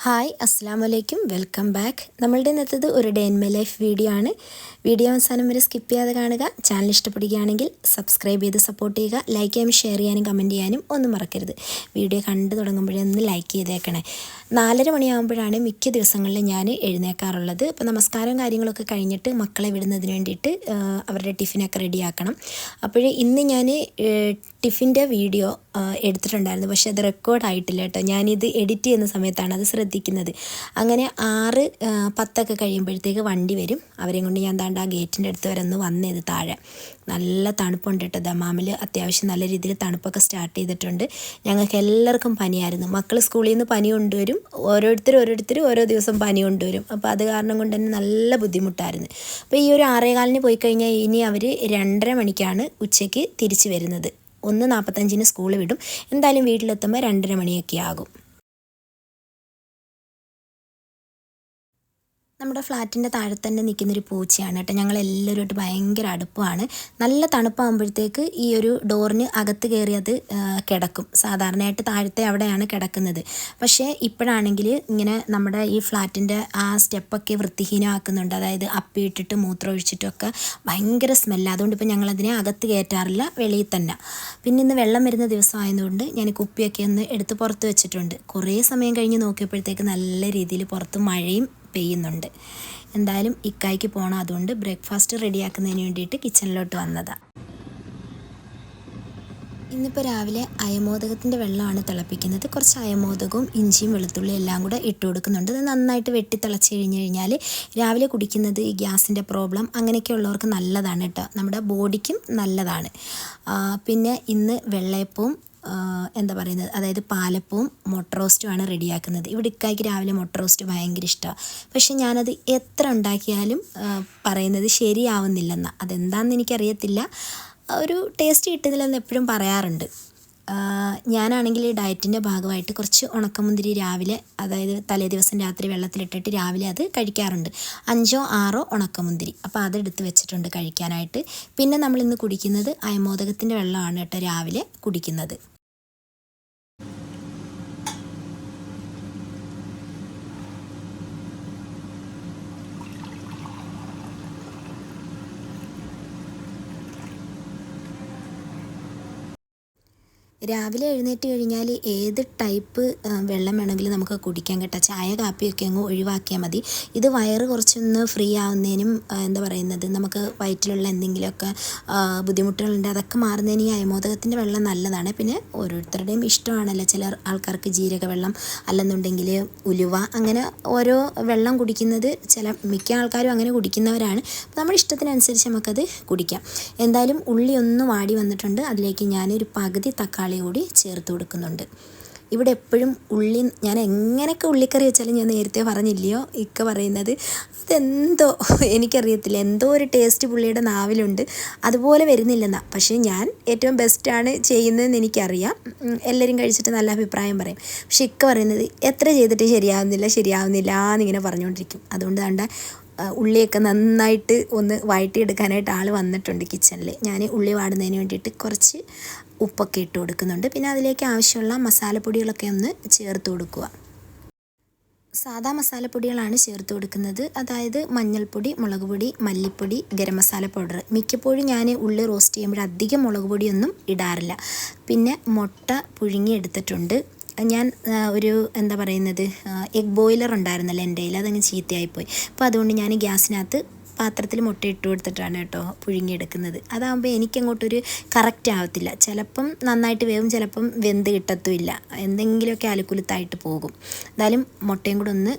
Hi അസ്സലാമു അലൈക്കും welcome back. നമ്മളുടെ ഇന്നത്തേത് ഒരു day in my life video ആണ്. വീഡിയോ അവസാനം വരെ സ്കിപ്പ് ചെയ്യാതെ കാണുക. ചാനൽ ഇഷ്ടപ്പെടുകയാണെങ്കിൽ സബ്സ്ക്രൈബ് ചെയ്ത് സപ്പോർട്ട് ചെയ്യുക. ലൈക്ക് ചെയ്യാനും ഷെയർ ചെയ്യാനും കമൻറ്റ് ചെയ്യാനും ഒന്നും മറക്കരുത്. വീഡിയോ കണ്ടു തുടങ്ങുമ്പോഴേ ഒന്ന് ലൈക്ക് ചെയ്തേക്കണേ. 4:30 മണിയാകുമ്പോഴാണ് മിക്ക ദിവസങ്ങളിലും ഞാൻ എഴുന്നേക്കാറുള്ളത്. അപ്പോൾ നമസ്കാരവും കാര്യങ്ങളൊക്കെ കഴിഞ്ഞിട്ട് മക്കളെ വിടുന്നതിന് വേണ്ടിയിട്ട് അവരുടെ ടിഫിനൊക്കെ റെഡിയാക്കണം. അപ്പോൾ ഇന്ന് ഞാൻ ടിഫിൻ്റെ വീഡിയോ എടുത്തിട്ടുണ്ടായിരുന്നു, പക്ഷേ അത് റെക്കോർഡായിട്ടില്ല കേട്ടോ. ഞാനിത് എഡിറ്റ് ചെയ്യുന്ന സമയത്താണ് അത് ശ്രദ്ധിക്കുന്നത്. അങ്ങനെ 6:10 കഴിയുമ്പോഴത്തേക്ക് വണ്ടി വരും. അവരെയും കൊണ്ട് ഞാൻ ആ ഗേറ്റിൻ്റെ അടുത്ത് വരെ ഒന്ന് വന്നത് താഴെ. നല്ല തണുപ്പുണ്ട് കേട്ടോ. ദമാമിൽ അത്യാവശ്യം നല്ല രീതിയിൽ തണുപ്പൊക്കെ സ്റ്റാർട്ട് ചെയ്തിട്ടുണ്ട്. ഞങ്ങൾക്ക് എല്ലാവർക്കും പനിയായിരുന്നു. മക്കൾ സ്കൂളിൽ നിന്ന് പനി കൊണ്ടുവരും, ഓരോരുത്തർ ഓരോ ദിവസം പനി കൊണ്ടുവരും. അപ്പോൾ അത് കാരണം കൊണ്ട് തന്നെ നല്ല ബുദ്ധിമുട്ടായിരുന്നു. അപ്പോൾ ഈ ഒരു 6:15 പോയി കഴിഞ്ഞാൽ ഇനി അവർ 2:30 മണിക്കാണ് ഉച്ചയ്ക്ക് തിരിച്ച് വരുന്നത്. 1:45 സ്കൂൾ വിടും. എന്തായാലും വീട്ടിലെത്തുമ്പോൾ 2:30 മണിയൊക്കെ ആകും. നമ്മുടെ ഫ്ലാറ്റിൻ്റെ താഴെ തന്നെ നിൽക്കുന്നൊരു പൂച്ചയാണ് കേട്ടോ. ഞങ്ങളെല്ലാവരുമായിട്ട് ഭയങ്കര അടുപ്പമാണ്. നല്ല തണുപ്പാകുമ്പോഴത്തേക്ക് ഈ ഒരു ഡോറിന് അകത്ത് കയറി അത് കിടക്കും. സാധാരണയായിട്ട് താഴത്തെ അവിടെയാണ് കിടക്കുന്നത്. പക്ഷേ ഇപ്പോഴാണെങ്കിൽ ഇങ്ങനെ നമ്മുടെ ഈ ഫ്ലാറ്റിൻ്റെ ആ സ്റ്റെപ്പൊക്കെ വൃത്തിഹീനമാക്കുന്നുണ്ട്. അതായത് അപ്പിയിട്ടിട്ട് മൂത്രം ഒഴിച്ചിട്ടൊക്കെ ഭയങ്കര സ്മെല്ല്. അതുകൊണ്ട് ഇപ്പോൾ ഞങ്ങളതിനെ അകത്ത് കയറ്റാറില്ല, വെളിയിൽ തന്നെ. പിന്നെ ഇന്ന് വെള്ളം വരുന്ന ദിവസമായതുകൊണ്ട് ഞാൻ കുപ്പിയൊക്കെ ഒന്ന് എടുത്ത് പുറത്ത് വെച്ചിട്ടുണ്ട്. കുറേ സമയം കഴിഞ്ഞ് നോക്കിയപ്പോഴത്തേക്ക് നല്ല രീതിയിൽ പുറത്ത് മഴയും പെയ്യുന്നുണ്ട്. എന്തായാലും ഇക്കായ്ക്ക് പോകണം, അതുകൊണ്ട് ബ്രേക്ക്ഫാസ്റ്റ് റെഡിയാക്കുന്നതിന് വേണ്ടിയിട്ട് കിച്ചണിലോട്ട് വന്നതാണ്. ഇന്നിപ്പോൾ രാവിലെ അയമോദകത്തിൻ്റെ വെള്ളമാണ് തിളപ്പിക്കുന്നത്. കുറച്ച് അയമോദകവും ഇഞ്ചിയും വെളുത്തുള്ളിയും എല്ലാം കൂടെ ഇട്ട് കൊടുക്കുന്നുണ്ട്. അത് നന്നായിട്ട് വെട്ടി തിളച്ച് കഴിഞ്ഞാൽ രാവിലെ കുടിക്കുന്നത് ഈ ഗ്യാസിൻ്റെ പ്രോബ്ലം അങ്ങനെയൊക്കെ ഉള്ളവർക്ക് നല്ലതാണ് കേട്ടോ. നമ്മുടെ ബോഡിക്കും നല്ലതാണ്. പിന്നെ ഇന്ന് വെള്ളയപ്പവും എന്താ പറയുന്നത്, അതായത് പാലപ്പവും മുട്ട റോസ്റ്റുമാണ് റെഡിയാക്കുന്നത്. ഇവിടെ ഇക്കായ്ക്ക് രാവിലെ മുട്ട റോസ്റ്റ് ഭയങ്കര ഇഷ്ടമാണ്. പക്ഷേ ഞാനത് എത്ര ഉണ്ടാക്കിയാലും പറയുന്നത് ശരിയാവുന്നില്ലെന്നാണ്. അതെന്താണെന്ന് എനിക്കറിയത്തില്ല. ഒരു ടേസ്റ്റ് കിട്ടുന്നില്ലെന്ന് എപ്പോഴും പറയാറുണ്ട്. ഞാനാണെങ്കിൽ ഡയറ്റിൻ്റെ ഭാഗമായിട്ട് കുറച്ച് ഉണക്കമുന്തിരി രാവിലെ, അതായത് തലേ ദിവസം രാത്രി വെള്ളത്തിലിട്ടിട്ട് രാവിലെ അത് കഴിക്കാറുണ്ട്. 5-6 ഉണക്കമുന്തിരി. അപ്പോൾ അതെടുത്ത് വെച്ചിട്ടുണ്ട് കഴിക്കാനായിട്ട്. പിന്നെ നമ്മളിന്ന് കുടിക്കുന്നത് അയമോദകത്തിൻ്റെ വെള്ളമാണ് കേട്ടോ രാവിലെ കുടിക്കുന്നത്. രാവിലെ എഴുന്നേറ്റ് കഴിഞ്ഞാൽ ഏത് ടൈപ്പ് വെള്ളം വേണമെങ്കിലും നമുക്ക് കുടിക്കാൻ കേട്ടോ. ചായ കാപ്പിയൊക്കെ അങ്ങ് ഒഴിവാക്കിയാൽ മതി. ഇത് വയറ് കുറച്ചൊന്ന് ഫ്രീ ആവുന്നതിനും എന്താ പറയുന്നത്, നമുക്ക് വയറ്റിലുള്ള എന്തെങ്കിലുമൊക്കെ ബുദ്ധിമുട്ടുകളുണ്ട് അതൊക്കെ മാറുന്നതിന് ഈ അയമോദകത്തിൻ്റെ വെള്ളം നല്ലതാണ്. പിന്നെ ഓരോരുത്തരുടെയും ഇഷ്ടമാണല്ലോ. ചില ആൾക്കാർക്ക് ജീരക വെള്ളം അല്ലെന്നുണ്ടെങ്കിൽ ഉലുവ, അങ്ങനെ ഓരോ വെള്ളം കുടിക്കുന്നത് മിക്ക ആൾക്കാരും അങ്ങനെ കുടിക്കുന്നവരാണ്. നമ്മുടെ ഇഷ്ടത്തിനനുസരിച്ച് നമുക്കത് കുടിക്കാം. എന്തായാലും ഉള്ളി ഒന്ന് വാടി വന്നിട്ടുണ്ട്. അതിലേക്ക് ഞാനൊരു പകുതി തക്കാളി കൂടി ചേർത്ത് കൊടുക്കുന്നുണ്ട്. ഇവിടെ എപ്പോഴും ഉള്ളി, ഞാൻ എങ്ങനെയൊക്കെ ഉള്ളിക്കറി വെച്ചാലും ഞാൻ നേരത്തെ പറഞ്ഞില്ലയോ, ഇക്ക പറയുന്നത് അതെന്തോ എനിക്കറിയത്തില്ല, എന്തോ ഒരു ടേസ്റ്റ് പുള്ളിയുടെ നാവിലുണ്ട്, അതുപോലെ വരുന്നില്ലെന്നാണ്. പക്ഷേ ഞാൻ ഏറ്റവും ബെസ്റ്റാണ് ചെയ്യുന്നതെന്ന് എനിക്കറിയാം. എല്ലാവരും കഴിച്ചിട്ട് നല്ല അഭിപ്രായം പറയും. പക്ഷേ ഇക്ക പറയുന്നത് എത്ര ചെയ്തിട്ട് ശരിയാവുന്നില്ല എന്നിങ്ങനെ പറഞ്ഞുകൊണ്ടിരിക്കും. അതുകൊണ്ട് കണ്ട ഉള്ളിയൊക്കെ നന്നായിട്ട് ഒന്ന് വഴറ്റിയെടുക്കാനായിട്ട് ആൾ വന്നിട്ടുണ്ട് കിച്ചണിൽ. ഞാൻ ഉള്ളി വാടുന്നതിന് വേണ്ടിയിട്ട് കുറച്ച് ഉപ്പൊക്കെ ഇട്ട് കൊടുക്കുന്നുണ്ട്. പിന്നെ അതിലേക്ക് ആവശ്യമുള്ള മസാലപ്പൊടികളൊക്കെ ഒന്ന് ചേർത്ത് കൊടുക്കുക. സാദാ മസാലപ്പൊടികളാണ് ചേർത്ത് കൊടുക്കുന്നത്. അതായത് മഞ്ഞൾപ്പൊടി, മുളക് പൊടി, മല്ലിപ്പൊടി, ഗരം മസാല പൗഡർ. മിക്കപ്പോഴും ഞാൻ ഉള്ളി റോസ്റ്റ് ചെയ്യുമ്പോൾ അധികം മുളക് പൊടിയൊന്നും ഇടാറില്ല. പിന്നെ മുട്ട പുഴുങ്ങി എടുത്തിട്ടുണ്ട്. ഞാൻ ഒരു എന്താ പറയുന്നത്, എഗ് ബോയിലർ ഉണ്ടായിരുന്നല്ലോ എൻ്റെ കയ്യിൽ, അതങ്ങ് ചീത്തയായിപ്പോയി. അപ്പോൾ അതുകൊണ്ട് ഞാൻ ഗ്യാസിനകത്ത് പാത്രത്തിൽ മുട്ട ഇട്ട് കൊടുത്തിട്ടാണ് കേട്ടോ പുഴുങ്ങിയെടുക്കുന്നത്. അതാകുമ്പോൾ എനിക്കങ്ങോട്ടൊരു കറക്റ്റ് ആവത്തില്ല. ചിലപ്പം നന്നായിട്ട് വേവും, ചിലപ്പം വെന്ത് കിട്ടത്തുമില്ല, എന്തെങ്കിലുമൊക്കെ അലുക്കുലുത്തായിട്ട് പോകും. എന്തായാലും മുട്ടയും കൂടെ ഒന്ന്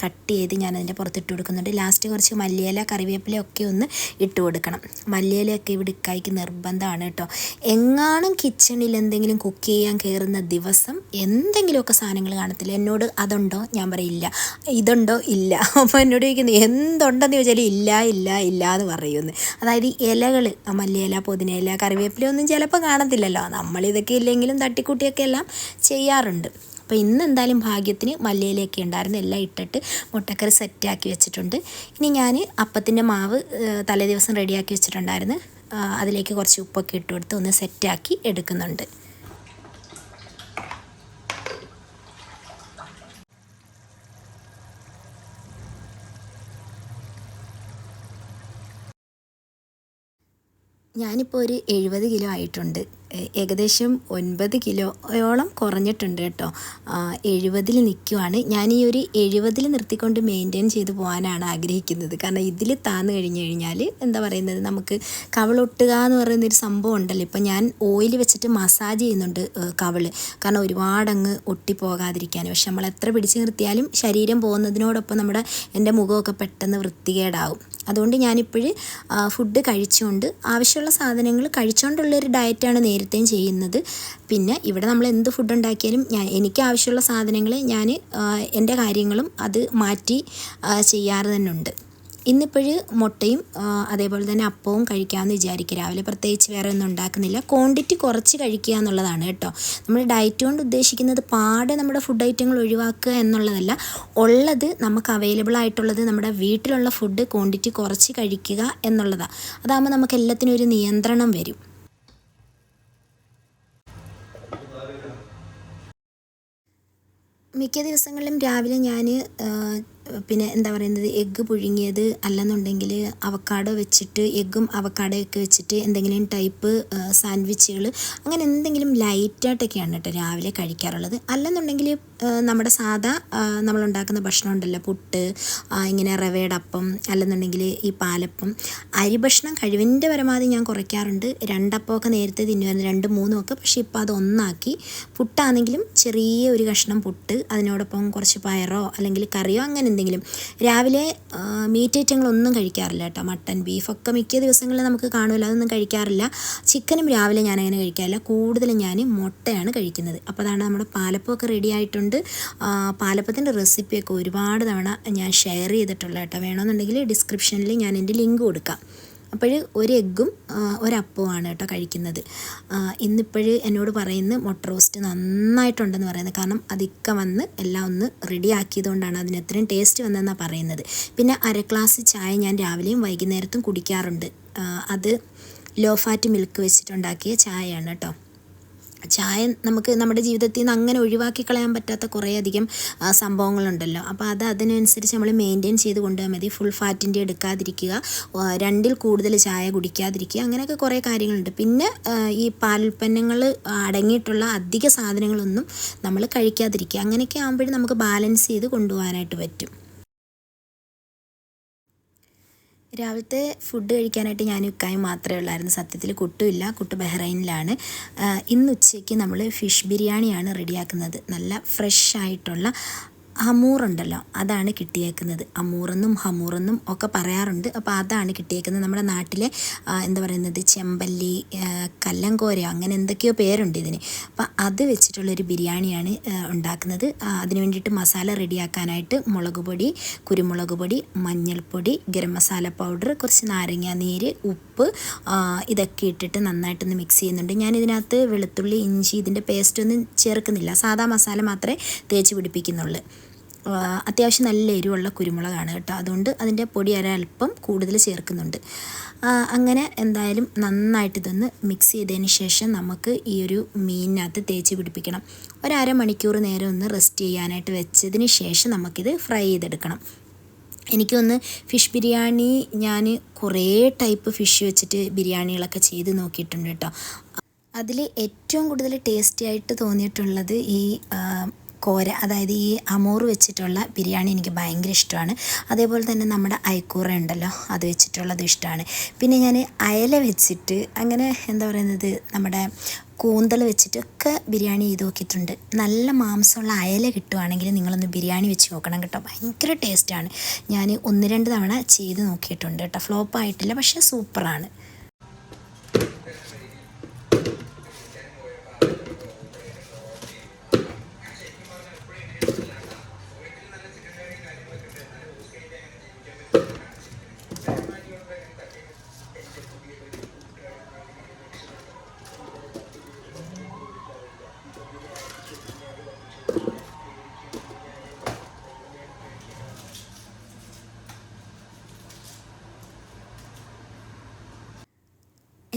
കട്ട് ചെയ്ത് ഞാൻ അതിൻ്റെ പുറത്തിട്ട് കൊടുക്കുന്നുണ്ട്. ലാസ്റ്റ് കുറച്ച് മല്ലിയില, കറിവേപ്പില ഒക്കെ ഒന്ന് ഇട്ട് കൊടുക്കണം. മല്ലിയിലയൊക്കെ ഇവിടെ ഇക്കായ്ക്ക് നിർബന്ധമാണ് കേട്ടോ. എങ്ങാനും കിച്ചണിൽ എന്തെങ്കിലും കുക്ക് ചെയ്യാൻ കയറുന്ന ദിവസം എന്തെങ്കിലുമൊക്കെ സാധനങ്ങൾ കാണത്തില്ല. എന്നോട് അതുണ്ടോ, ഞാൻ പറയില്ല. ഇതുണ്ടോ, ഇല്ല. അപ്പോൾ എന്നോട് ചോദിക്കുന്നത് എന്തുണ്ടെന്ന് ചോദിച്ചാൽ ഇല്ല എന്ന് പറയുമെന്ന്. അതായത് ഇലകൾ, മല്ലിയില, പുതിനയില, കറിവേപ്പില ഒന്നും ചിലപ്പോൾ കാണത്തില്ലല്ലോ. നമ്മളിതൊക്കെ ഇല്ലെങ്കിലും തട്ടിക്കൂട്ടിയൊക്കെ എല്ലാം ചെയ്യാറുണ്ട്. അപ്പോൾ ഇന്ന് എന്തായാലും ഭാഗ്യത്തിന് മല്ലിയിലയൊക്കെ ഉണ്ടായിരുന്നു, എല്ലാം ഇട്ടിട്ട് മുട്ടക്കറി സെറ്റാക്കി വെച്ചിട്ടുണ്ട്. ഇനി ഞാൻ അപ്പത്തിൻ്റെ മാവ് തലേ ദിവസം റെഡിയാക്കി വെച്ചിട്ടുണ്ടായിരുന്നു. അതിലേക്ക് കുറച്ച് ഉപ്പൊക്കെ ഇട്ട് കൊടുത്ത് ഒന്ന് സെറ്റാക്കി എടുക്കുന്നുണ്ട്. ഞാനിപ്പോൾ ഒരു 70 കിലോ ആയിട്ടുണ്ട്. ഏകദേശം 9 കിലോയോളം കുറഞ്ഞിട്ടുണ്ട് കേട്ടോ. 70-ൽ നിൽക്കുവാണ്. ഞാൻ ഈ ഒരു 70-ൽ നിർത്തിക്കൊണ്ട് മെയിൻറ്റെയിൻ ചെയ്ത് പോകാനാണ് ആഗ്രഹിക്കുന്നത്. കാരണം ഇതിൽ താന്ന് കഴിഞ്ഞ് കഴിഞ്ഞാൽ എന്താ പറയുന്നത്, നമുക്ക് കവിളൊട്ടുക എന്ന് പറയുന്നൊരു സംഭവം ഉണ്ടല്ലോ. ഇപ്പം ഞാൻ ഓയിൽ വെച്ചിട്ട് മസാജ് ചെയ്യുന്നുണ്ട് കവിള്, കാരണം ഒരുപാടങ്ങ് ഒട്ടിപ്പോകാതിരിക്കാൻ. പക്ഷെ നമ്മൾ എത്ര പിടിച്ച് നിർത്തിയാലും ശരീരം പോകുന്നതിനോടൊപ്പം എൻ്റെ മുഖമൊക്കെ പെട്ടെന്ന് വൃത്തികേടാവും. അതുകൊണ്ട് ഞാനിപ്പോഴും ഫുഡ് കഴിച്ചുകൊണ്ട് ആവശ്യമുള്ള സാധനങ്ങൾ കഴിച്ചുകൊണ്ടുള്ളൊരു ഡയറ്റാണ് നേരത്തെയും ചെയ്യുന്നത്. പിന്നെ ഇവിടെ നമ്മൾ എന്ത് ഫുഡ് ഉണ്ടാക്കിയാലും എനിക്ക് ആവശ്യമുള്ള സാധനങ്ങൾ ഞാൻ എൻ്റെ കാര്യങ്ങളും അത് മാറ്റി ചെയ്യാറ് തന്നെ ഉണ്ട്. ഇന്നിപ്പോഴും മുട്ടയും അതേപോലെ തന്നെ അപ്പവും കഴിക്കാമെന്ന് വിചാരിക്കുക. രാവിലെ പ്രത്യേകിച്ച് വേറെ ഒന്നും ഉണ്ടാക്കുന്നില്ല. ക്വാണ്ടിറ്റി കുറച്ച് കഴിക്കുക എന്നുള്ളതാണ് കേട്ടോ. നമ്മൾ ഡയറ്റ് കൊണ്ട് ഉദ്ദേശിക്കുന്നത് പാടെ നമ്മുടെ ഫുഡ് ഐറ്റങ്ങൾ ഒഴിവാക്കുക എന്നുള്ളതല്ല. ഉള്ളത് നമുക്ക് അവൈലബിൾ ആയിട്ടുള്ളത് നമ്മുടെ വീട്ടിലുള്ള ഫുഡ് ക്വാണ്ടിറ്റി കുറച്ച് കഴിക്കുക എന്നുള്ളതാണ്. അതാകുമ്പോൾ നമുക്ക് എല്ലാത്തിനും ഒരു നിയന്ത്രണം വരും. മിക്ക ദിവസങ്ങളിലും രാവിലെ ഞാൻ പിന്നെ എന്താ പറയുന്നത്, എഗ്ഗ് പുഴുങ്ങിയത് അല്ലെന്നുണ്ടെങ്കിൽ അവക്കാഡോ വെച്ചിട്ട്, എഗ്ഗും അവക്കാഡോയൊക്കെ വെച്ചിട്ട് എന്തെങ്കിലും ടൈപ്പ് സാൻഡ്വിച്ചുകൾ, അങ്ങനെ എന്തെങ്കിലും ലൈറ്റായിട്ടൊക്കെയാണ് കേട്ടോ രാവിലെ കഴിക്കാറുള്ളത്. അല്ലെന്നുണ്ടെങ്കിൽ നമ്മുടെ സാധാ നമ്മളുണ്ടാക്കുന്ന ഭക്ഷണം ഉണ്ടല്ലോ, പുട്ട്, ഇങ്ങനെ റവയുടെ അപ്പം, അല്ലെന്നുണ്ടെങ്കിൽ ഈ പാലപ്പം. അരി ഭക്ഷണം കഴിവിൻ്റെ പരമാവധി ഞാൻ കുറയ്ക്കാറുണ്ട്. 2 അപ്പമൊക്കെ നേരത്തെ തിന്നുമായിരുന്നു, 2, 3 ഒക്കെ. പക്ഷേ ഇപ്പോൾ അത് ഒന്നാക്കി. പുട്ടാണെങ്കിലും ചെറിയ ഒരു കഷ്ണം പുട്ട്, അതിനോടൊപ്പം കുറച്ച് പയറോ അല്ലെങ്കിൽ കറിയോ അങ്ങനെ എന്തെങ്കിലും. രാവിലെ മീറ്റ് ഐറ്റങ്ങളൊന്നും കഴിക്കാറില്ല കേട്ടോ. മട്ടൻ, ബീഫൊക്കെ മിക്ക ദിവസങ്ങളിൽ നമുക്ക് കാണുമല്ലോ, അതൊന്നും കഴിക്കാറില്ല. ചിക്കനും രാവിലെ ഞാനങ്ങനെ കഴിക്കാറില്ല. കൂടുതലും ഞാൻ മുട്ടയാണ് കഴിക്കുന്നത്. അപ്പോൾ അതാണ് നമ്മുടെ പാലപ്പമൊക്കെ റെഡി ആയിട്ടുണ്ട്. പാലപ്പത്തിൻ്റെ റെസിപ്പിയൊക്കെ ഒരുപാട് തവണ ഞാൻ ഷെയർ ചെയ്തിട്ടുള്ള കേട്ടോ. വേണമെന്നുണ്ടെങ്കിൽ ഡിസ്ക്രിപ്ഷനിൽ ഞാൻ എൻ്റെ ലിങ്ക് കൊടുക്കാം. അപ്പോൾ ഒരു എഗ്ഗും ഒരപ്പവുമാണ് കേട്ടോ കഴിക്കുന്നത്. ഇന്നിപ്പോഴും എന്നോട് പറയുന്നത് മുട്ട റോസ്റ്റ് നന്നായിട്ടുണ്ടെന്ന് പറയുന്നത്. കാരണം അതിക്ക വന്ന് എല്ലാം ഒന്ന് റെഡി ആക്കിയതുകൊണ്ടാണ് അതിന് എത്രയും ടേസ്റ്റ് വന്നതെന്നാണ് പറയുന്നത്. പിന്നെ 1/2 ഗ്ലാസ് ചായ ഞാൻ രാവിലെയും വൈകുന്നേരത്തും കുടിക്കാറുണ്ട്. അത് ലോ ഫാറ്റ് മിൽക്ക് വെച്ചിട്ടുണ്ടാക്കിയ ചായയാണ് കേട്ടോ. ചായ നമുക്ക് നമ്മുടെ ജീവിതത്തിൽ നിന്ന് അങ്ങനെ ഒഴിവാക്കി കളയാൻ പറ്റാത്ത കുറേയധികം സംഭവങ്ങളുണ്ടല്ലോ. അപ്പോൾ അതിനനുസരിച്ച് നമ്മൾ മെയിൻറ്റെയിൻ ചെയ്ത് കൊണ്ടുപോയാൽ മതി. ഫുൾ ഫാറ്റിൻ്റെ എടുക്കാതിരിക്കുക, 2-ൽ കൂടുതൽ ചായ കുടിക്കാതിരിക്കുക, അങ്ങനെയൊക്കെ കുറേ കാര്യങ്ങളുണ്ട്. പിന്നെ ഈ പാലുൽപ്പന്നങ്ങൾ അടങ്ങിയിട്ടുള്ള അധിക സാധനങ്ങളൊന്നും നമ്മൾ കഴിക്കാതിരിക്കുക. അങ്ങനെയൊക്കെ ആകുമ്പോഴും നമുക്ക് ബാലൻസ് ചെയ്ത് കൊണ്ടുപോകാനായിട്ട് പറ്റും. രാവിലത്തെ ഫുഡ് കഴിക്കാനായിട്ട് ഞാൻ ഇക്കായും മാത്രമേ ഉള്ളായിരുന്നു. സത്യത്തിൽ കുട്ടുമില്ല, കുട്ടു ബഹ്റൈനിലാണ്. ഇന്ന് ഉച്ചയ്ക്ക് നമ്മൾ ഫിഷ് ബിരിയാണിയാണ് റെഡിയാക്കുന്നത്. നല്ല ഫ്രഷ് ആയിട്ടുള്ള ഹമൂറുണ്ടല്ലോ, അതാണ് കിട്ടിയേക്കുന്നത്. അമൂറെന്നും ഹമൂറെന്നും ഒക്കെ പറയാറുണ്ട്. അപ്പോൾ അതാണ് കിട്ടിയേക്കുന്നത്. നമ്മുടെ നാട്ടിലെ എന്താ പറയുന്നത്, ചെമ്പല്ലി, കല്ലങ്കോരയോ അങ്ങനെ എന്തൊക്കെയോ പേരുണ്ട് ഇതിന്. അപ്പോൾ അത് വെച്ചിട്ടുള്ളൊരു ബിരിയാണിയാണ് ഉണ്ടാക്കുന്നത്. അതിന് വേണ്ടിയിട്ട് മസാല റെഡിയാക്കാനായിട്ട് മുളക് പൊടി, കുരുമുളക് പൊടി, മഞ്ഞൾപ്പൊടി, ഗരം മസാല പൗഡർ, കുറച്ച് നാരങ്ങ നീര്, ഉപ്പ്, ഇതൊക്കെ ഇട്ടിട്ട് നന്നായിട്ടൊന്ന് മിക്സ് ചെയ്യുന്നുണ്ട്. ഞാനിതിനകത്ത് വെളുത്തുള്ളി, ഇഞ്ചി ഇതിൻ്റെ പേസ്റ്റൊന്നും ചേർക്കുന്നില്ല. സാധാ മസാല മാത്രമേ തേച്ച് പിടിപ്പിക്കുന്നുള്ളൂ. അത്യാവശ്യം നല്ല എരിവുള്ള കുരുമുളകാണ് കേട്ടോ. അതുകൊണ്ട് അതിൻ്റെ പൊടി ഒരൽപ്പം കൂടുതൽ ചേർക്കുന്നുണ്ട്. അങ്ങനെ എന്തായാലും നന്നായിട്ട് ഇതൊന്ന് മിക്സ് ചെയ്തതിന് ശേഷം നമുക്ക് ഈ ഒരു മീനിനകത്ത് തേച്ച് പിടിപ്പിക്കണം. 1/2 മണിക്കൂർ നേരം ഒന്ന് റെസ്റ്റ് ചെയ്യാനായിട്ട് വെച്ചതിന് ശേഷം നമുക്കിത് ഫ്രൈ ചെയ്തെടുക്കണം. എനിക്കൊന്ന് ഫിഷ് ബിരിയാണി ഞാൻ കുറേ ടൈപ്പ് ഫിഷ് വെച്ചിട്ട് ബിരിയാണികളൊക്കെ ചെയ്ത് നോക്കിയിട്ടുണ്ട് കേട്ടോ. അതിൽ ഏറ്റവും കൂടുതൽ ടേസ്റ്റി ആയിട്ട് തോന്നിയിട്ടുള്ളത് ഈ കോര, അതായത് ഈ അമൂറ് വെച്ചിട്ടുള്ള ബിരിയാണി എനിക്ക് ഭയങ്കര ഇഷ്ടമാണ്. അതേപോലെ തന്നെ നമ്മുടെ അയക്കൂറ ഉണ്ടല്ലോ, അത് വെച്ചിട്ടുള്ളത് ഇഷ്ടമാണ്. പിന്നെ ഞാൻ അയല വെച്ചിട്ട്, അങ്ങനെ എന്താ പറയുന്നത്, നമ്മുടെ കൂന്തൽ വെച്ചിട്ടൊക്കെ ബിരിയാണി ചെയ്ത് നോക്കിയിട്ടുണ്ട്. നല്ല മാംസമുള്ള അയല കിട്ടുവാണെങ്കിൽ നിങ്ങളൊന്ന് ബിരിയാണി വെച്ച് നോക്കണം കേട്ടോ. ഭയങ്കര ടേസ്റ്റാണ്. ഞാൻ 1-2 തവണ ചെയ്ത് നോക്കിയിട്ടുണ്ട് കേട്ടോ. ഫ്ലോപ്പായിട്ടില്ല, പക്ഷേ സൂപ്പറാണ്.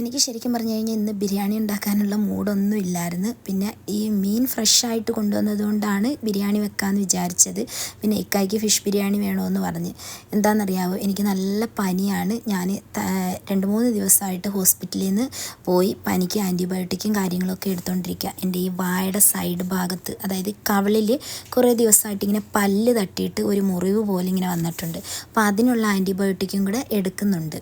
എനിക്ക് ശരിക്കും പറഞ്ഞു കഴിഞ്ഞാൽ ഇന്ന് ബിരിയാണി ഉണ്ടാക്കാനുള്ള മൂഡൊന്നും ഇല്ലായിരുന്നു. പിന്നെ ഈ മീൻ ഫ്രഷായിട്ട് കൊണ്ടുവന്നത് കൊണ്ടാണ് ബിരിയാണി വെക്കാമെന്ന് വിചാരിച്ചത്. പിന്നെ ഇക്കായ്ക്ക് ഫിഷ് ബിരിയാണി വേണമെന്ന് പറഞ്ഞ്. എന്താണെന്നറിയാമോ, എനിക്ക് നല്ല പനിയാണ്. ഞാൻ 2-3 ദിവസമായിട്ട് ഹോസ്പിറ്റലിൽ നിന്ന് പോയി പനിക്ക് ആൻറ്റിബയോട്ടിക്കും കാര്യങ്ങളൊക്കെ എടുത്തുകൊണ്ടിരിക്കുക. എൻ്റെ ഈ വായുടെ സൈഡ് ഭാഗത്ത്, അതായത് കവിളിൽ കുറേ ദിവസമായിട്ട് ഇങ്ങനെ പല്ല് തട്ടിയിട്ട് ഒരു മുറിവ് പോലെ ഇങ്ങനെ വന്നിട്ടുണ്ട്. അപ്പോൾ അതിനുള്ള ആൻറ്റിബയോട്ടിക്കും കൂടെ എടുക്കുന്നുണ്ട്.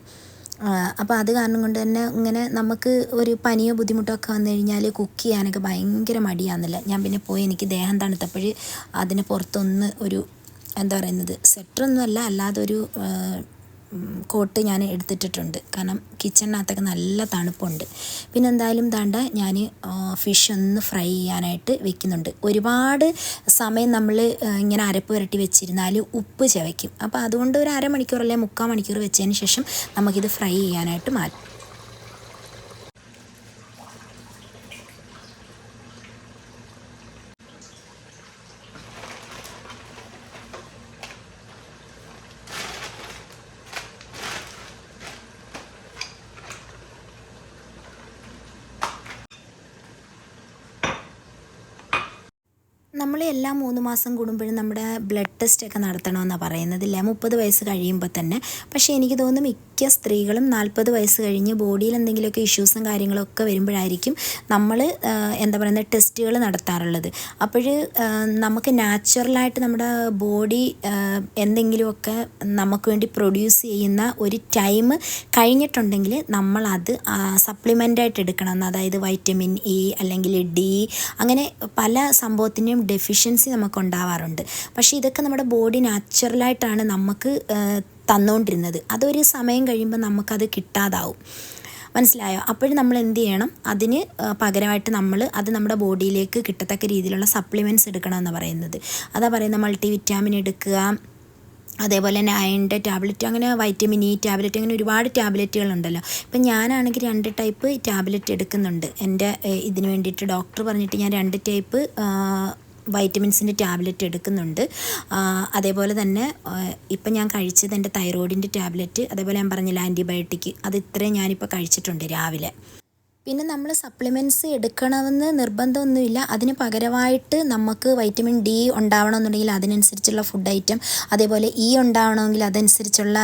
അപ്പോൾ അത് കാരണം കൊണ്ട് തന്നെ ഇങ്ങനെ നമുക്ക് ഒരു പനിയോ ബുദ്ധിമുട്ടോ ഒക്കെ വന്നു കഴിഞ്ഞാൽ കുക്ക് ചെയ്യാനൊക്കെ ഭയങ്കര മടിയാണെന്നില്ല. ഞാൻ പിന്നെ പോയി എനിക്ക് ദേഹം തണുത്തപ്പോൾ അതിന് പുറത്തൊന്ന് ഒരു എന്താ പറയുന്നത്, സ്വെറ്ററൊന്നും അല്ലാതൊരു കോട്ട് ഞാൻ എടുത്തിട്ടിട്ടുണ്ട്. കാരണം കിച്ചണിനകത്തൊക്കെ നല്ല തണുപ്പുണ്ട്. പിന്നെ എന്തായാലും ദാണ്ട ഞാൻ ഫിഷ് ഒന്ന് ഫ്രൈ ചെയ്യാനായിട്ട് വെക്കുന്നുണ്ട്. ഒരുപാട് സമയം നമ്മൾ ഇങ്ങനെ അരപ്പ് പുരട്ടി വെച്ചിരുന്നാൽ ഉപ്പ് ചവയ്ക്കും. അപ്പോൾ അതുകൊണ്ട് ഒരു അരമണിക്കൂർ അല്ലെങ്കിൽ 3/4 മണിക്കൂർ വെച്ചതിന് ശേഷം നമുക്കിത് ഫ്രൈ ചെയ്യാനായിട്ട് മാറ്റും. നമ്മൾ എല്ലാ 3 മാസം കൂടുമ്പോഴും നമ്മുടെ ബ്ലഡ് ടെസ്റ്റൊക്കെ നടത്തണമെന്നാണ് പറയുന്നത്, ഇല്ലേ, 30 വയസ്സ് കഴിയുമ്പോൾ തന്നെ. പക്ഷേ എനിക്ക് തോന്നുന്നു മിക്ക സ്ത്രീകളും 40 വയസ്സ് കഴിഞ്ഞ് ബോഡിയിൽ എന്തെങ്കിലുമൊക്കെ ഇഷ്യൂസും കാര്യങ്ങളൊക്കെ വരുമ്പോഴായിരിക്കും നമ്മൾ എന്താ പറയുന്നത് ടെസ്റ്റുകൾ നടത്താറുള്ളത്. അപ്പോൾ നമുക്ക് നാച്ചുറലായിട്ട് നമ്മുടെ ബോഡി എന്തെങ്കിലുമൊക്കെ നമുക്ക് വേണ്ടി പ്രൊഡ്യൂസ് ചെയ്യുന്ന ഒരു ടൈം കഴിഞ്ഞിട്ടുണ്ടെങ്കിൽ നമ്മളത് സപ്ലിമെൻ്റായിട്ട് എടുക്കണം. അതായത് വൈറ്റമിൻ ഇ അല്ലെങ്കിൽ ഡി, അങ്ങനെ പല സംഭവത്തിൻ്റെയും ഡെഫിഷ്യൻസി നമുക്ക് ഉണ്ടാവാറുണ്ട്. പക്ഷേ ഇതൊക്കെ നമ്മുടെ ബോഡി നാച്ചുറലായിട്ടാണ് നമുക്ക് തന്നുകൊണ്ടിരുന്നത്. അതൊരു സമയം കഴിയുമ്പോൾ നമുക്കത് കിട്ടാതാവും. മനസ്സിലായോ? അപ്പോഴും നമ്മൾ എന്ത് ചെയ്യണം, അതിന് പകരമായിട്ട് നമ്മൾ അത് നമ്മുടെ ബോഡിയിലേക്ക് കിട്ടത്തക്ക രീതിയിലുള്ള സപ്ലിമെൻറ്റ്സ് എടുക്കണമെന്ന് പറയുന്നത്. അതാ പറയുന്നത്, മൾട്ടി വിറ്റാമിൻ എടുക്കുക, അതേപോലെ തന്നെ അയണിൻ്റെ ടാബ്ലറ്റ്, അങ്ങനെ വൈറ്റമിൻ ഇ ടാബ്ലറ്റ്, അങ്ങനെ ഒരുപാട് ടാബ്ലറ്റുകളുണ്ടല്ലോ. ഇപ്പം ഞാനാണെങ്കിൽ 2 ടൈപ്പ് ടാബ്ലറ്റ് എടുക്കുന്നുണ്ട്. എൻ്റെ ഇതിന് വേണ്ടിയിട്ട് ഡോക്ടർ പറഞ്ഞിട്ട് ഞാൻ 2 ടൈപ്പ് വൈറ്റമിൻസിൻ്റെ ടാബ്ലറ്റ് എടുക്കുന്നുണ്ട്. അതേപോലെ തന്നെ ഇപ്പം ഞാൻ കഴിച്ചത് എൻ്റെ തൈറോയിഡിൻ്റെ ടാബ്ലറ്റ്, അതേപോലെ ഞാൻ പറഞ്ഞില്ല ആൻറ്റിബയോട്ടിക്, അത് ഇത്രയും ഞാനിപ്പോൾ കഴിച്ചിട്ടുണ്ട് രാവിലെ. പിന്നെ നമ്മൾ സപ്ലിമെൻറ്റ്സ് എടുക്കണമെന്ന് നിർബന്ധമൊന്നുമില്ല. അതിന് പകരമായിട്ട് നമുക്ക് വൈറ്റമിൻ ഡി ഉണ്ടാവണമെന്നുണ്ടെങ്കിൽ അതിനനുസരിച്ചുള്ള ഫുഡ് ഐറ്റം, അതേപോലെ ഇ ഉണ്ടാവണമെങ്കിൽ അതനുസരിച്ചുള്ള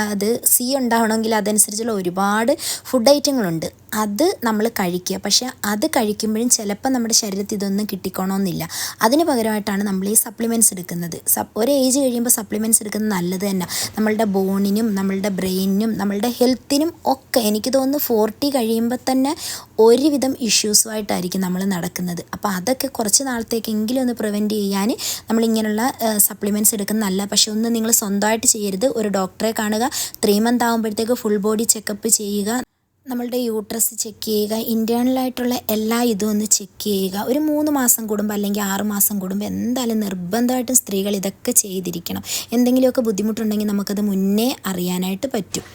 സി ഉണ്ടാവണമെങ്കിൽ അതനുസരിച്ചുള്ള ഒരുപാട് ഫുഡ് ഐറ്റങ്ങളുണ്ട്. അത് നമ്മൾ കഴിക്കുക. പക്ഷേ അത് കഴിക്കുമ്പോഴും ചിലപ്പോൾ നമ്മുടെ ശരീരത്തിൽ ഇതൊന്നും കിട്ടിക്കോണമെന്നില്ല. അതിന് പകരമായിട്ടാണ് നമ്മൾ ഈ സപ്ലിമെൻറ്റ്സ് എടുക്കുന്നത്. ഒരു ഏജ് കഴിയുമ്പോൾ സപ്ലിമെൻറ്റ്സ് എടുക്കുന്നത് നല്ലത് തന്നെ, നമ്മളുടെ ബോണിനും നമ്മളുടെ ബ്രെയിനിനും നമ്മളുടെ ഹെൽത്തിനും ഒക്കെ. എനിക്ക് തോന്നുന്നു 40 കഴിയുമ്പോൾ തന്നെ ഒരുവിധം ഇഷ്യൂസുമായിട്ടായിരിക്കും നമ്മൾ നടക്കുന്നത്. അപ്പോൾ അതൊക്കെ കുറച്ച് നാളത്തേക്കെങ്കിലും ഒന്ന് പ്രിവെൻറ്റ് ചെയ്യാൻ നമ്മളിങ്ങനെയുള്ള സപ്ലിമെൻറ്റ്സ് എടുക്കുന്നത് നല്ല. പക്ഷേ ഒന്നും നിങ്ങൾ സ്വന്തമായിട്ട് ചെയ്യരുത്. ഒരു ഡോക്ടറെ കാണുക, 3 മന്ത് ആകുമ്പോഴത്തേക്ക് ഫുൾ ബോഡി ചെക്കപ്പ് ചെയ്യുക, നമ്മളുടെ യൂട്രസ് ചെക്ക് ചെയ്യുക, ഇൻറ്റേർണലായിട്ടുള്ള എല്ലാ ഇതും ഒന്ന് ചെക്ക് ചെയ്യുക. ഒരു 3 മാസം കൂടുമ്പോൾ അല്ലെങ്കിൽ 6 മാസം കൂടുമ്പോൾ എന്തായാലും നിർബന്ധമായിട്ടും സ്ത്രീകൾ ഇതൊക്കെ ചെയ്തിരിക്കണം. എന്തെങ്കിലുമൊക്കെ ബുദ്ധിമുട്ടുണ്ടെങ്കിൽ നമുക്കത് മുന്നേ അറിയാനായിട്ട് പറ്റും.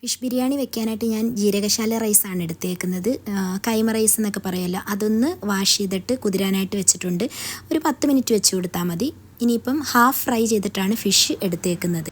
ഫിഷ് ബിരിയാണി വെക്കാനായിട്ട് ഞാൻ ജീരകശാല റൈസാണ് എടുത്തേക്കുന്നത്. കൈമ റൈസ് എന്നൊക്കെ പറയുമല്ലോ, അതൊന്ന് വാഷ് ചെയ്തിട്ട് കുതിരാനായിട്ട് വെച്ചിട്ടുണ്ട്. ഒരു 10 മിനിറ്റ് വെച്ച് കൊടുത്താൽ മതി. ഇനിയിപ്പം ഹാഫ് ഫ്രൈ ചെയ്തിട്ടാണ് ഫിഷ് എടുത്തേക്കുന്നത്.